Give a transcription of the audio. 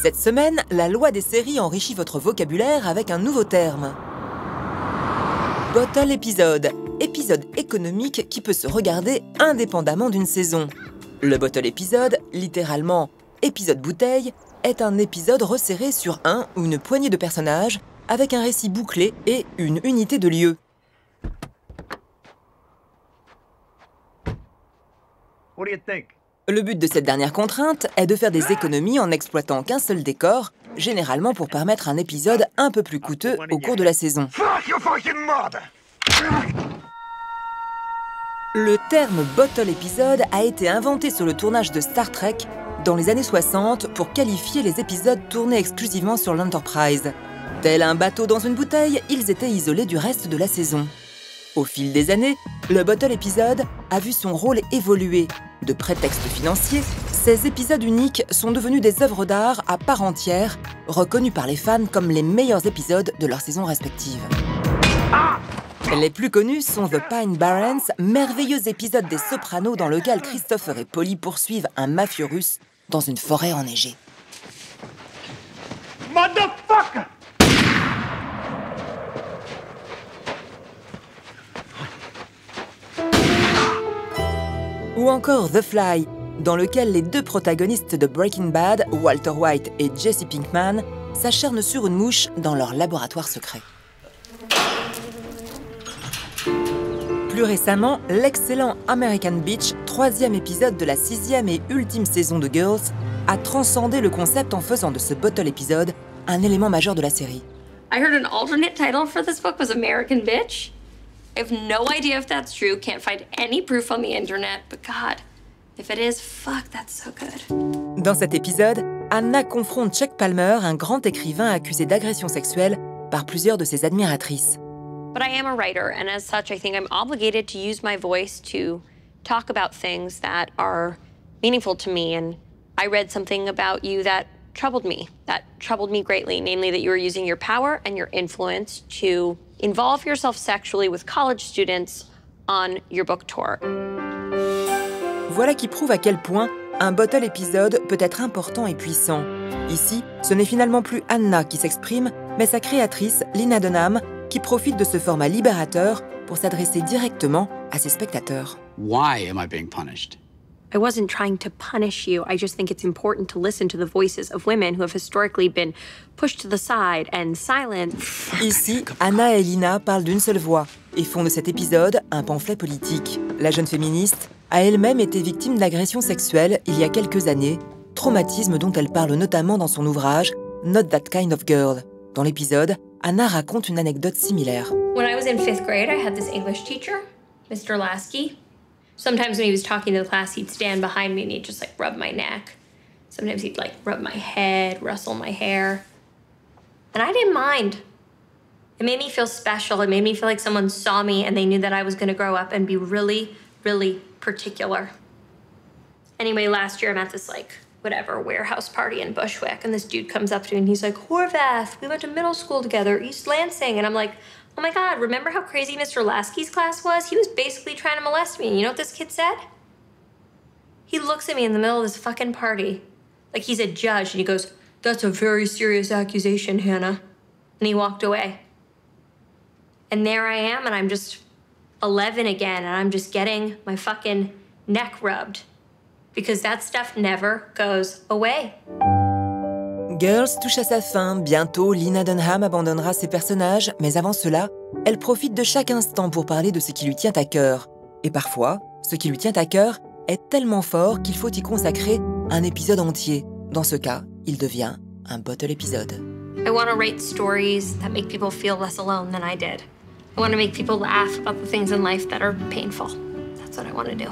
Cette semaine, la loi des séries enrichit votre vocabulaire avec un nouveau terme. Bottle épisode, épisode économique qui peut se regarder indépendamment d'une saison. Le bottle épisode, littéralement épisode bouteille, est un épisode resserré sur un ou une poignée de personnages avec un récit bouclé et une unité de lieu. What do you think? Le but de cette dernière contrainte est de faire des économies en n'exploitant qu'un seul décor, généralement pour permettre un épisode un peu plus coûteux au cours de la saison. Le terme bottle épisode a été inventé sur le tournage de Star Trek dans les années 60 pour qualifier les épisodes tournés exclusivement sur l'Enterprise. Tel un bateau dans une bouteille, ils étaient isolés du reste de la saison. Au fil des années, le bottle épisode a vu son rôle évoluer. De prétexte financier, ces épisodes uniques sont devenus des œuvres d'art à part entière, reconnues par les fans comme les meilleurs épisodes de leur saison respective. Les plus connus sont The Pine Barrens, merveilleux épisode des Sopranos dans lequel Christopher et Polly poursuivent un mafieux russe dans une forêt enneigée. Motherfucker! Ou encore The Fly, dans lequel les deux protagonistes de Breaking Bad, Walter White et Jesse Pinkman, s'acharnent sur une mouche dans leur laboratoire secret. Plus récemment, l'excellent American Beach, 3e épisode de la 6e et ultime saison de Girls, a transcendé le concept en faisant de ce bottle épisode un élément majeur de la série. I heard an alternate title for this book was American Bitch. I have no idea if that's true, can't find any proof on the internet, but God, if it is, fuck, that's so good. Dans cet épisode, Anna confronte Chuck Palmer, un grand écrivain accusé d'agression sexuelle par plusieurs de ses admiratrices. But I am a writer, and as such, I think I'm obligated to use my voice to talk about things that are meaningful to me. And I read something about you that troubled me greatly, namely that you were using your power and your influence to involve yourself sexually with college students on your book tour. Voilà qui prouve à quel point un bottle épisode peut être important et puissant. Ici, ce n'est finalement plus Anna qui s'exprime, mais sa créatrice, Lena Dunham, qui profite de ce format libérateur pour s'adresser directement à ses spectateurs. Why am I being punished? I wasn't trying to punish you. I just think it's important to listen to the voices of women who have historically been pushed to the side and silenced. Ici, Anna et Lena parlent d'une seule voix et font de cet épisode un pamphlet politique. La jeune féministe a elle-même été victime d'agressions sexuelles il y a quelques années, traumatisme dont elle parle notamment dans son ouvrage Not That Kind of Girl. Dans l'épisode, Anna raconte une anecdote similaire. When I was in 5th grade, I had this English teacher, Mr. Lasky. Sometimes when he was talking to the class, he'd stand behind me and he'd just like rub my neck. Sometimes he'd like rub my head, rustle my hair. And I didn't mind. It made me feel special. It made me feel like someone saw me and they knew that I was going to grow up and be really, really particular. Anyway, last year I'm at this like whatever warehouse party in Bushwick and this dude comes up to me and he's like, Horvath, we went to middle school together, East Lansing. And I'm like, oh my God, remember how crazy Mr. Lasky's class was? He was basically trying to molest me. And you know what this kid said? He looks at me in the middle of this fucking party like he's a judge and he goes, that's a very serious accusation, Hannah. And he walked away. And there I am and I'm just 11 again and I'm just getting my fucking neck rubbed because that stuff never goes away. Girls touche à sa fin. Bientôt, Lena Dunham abandonnera ses personnages, mais avant cela, elle profite de chaque instant pour parler de ce qui lui tient à cœur. Et parfois, ce qui lui tient à cœur est tellement fort qu'il faut y consacrer un épisode entier. Dans ce cas, il devient un bottle épisode. I want to write stories that make people feel less alone than I did. I want to make people laugh about the things in life that are painful. That's what I want to do.